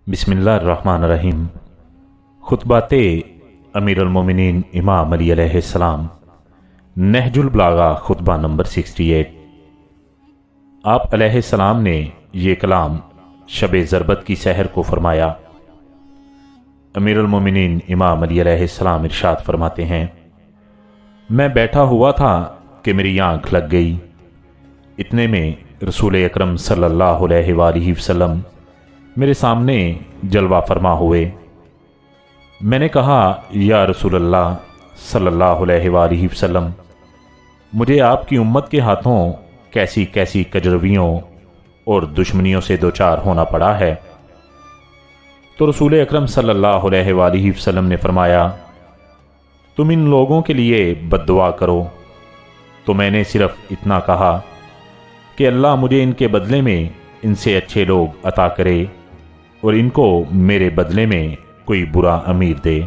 बिस्मिल्लाहिर्रहमानिर्रहीम। खुतबाते अमीरुल मोमिनीन इमाम अली अलैहिस्सलाम, नहजुल बलागा खुतबा नंबर 68। आप अलैहिस्सलाम ने ये कलाम शब ज़रबत की सहर को फरमाया। अमीरुल मोमिनीन इमाम अली अलैहिस्सलाम इरशाद फरमाते हैं, मैं बैठा हुआ था कि मेरी आंख लग गई। इतने में रसूल अकरम सल्लल्लाहु अलैहि वसल्लम मेरे सामने जलवा फरमा हुए। मैंने कहा, या रसूल अल्लाह सल्लल्लाहु अलैहि वसल्लम, मुझे आपकी उम्मत के हाथों कैसी कैसी कजरवियों और दुश्मनियों से दो चार होना पड़ा है। तो रसूल अकरम सल्लल्लाहु अलैहि वसल्लम ने फरमाया, तुम इन लोगों के लिए बद्दुआ करो। तो मैंने सिर्फ इतना कहा कि अल्लाह मुझे इनके बदले में इनसे अच्छे लोग अता करे और इनको मेरे बदले में कोई बुरा अमीर दे।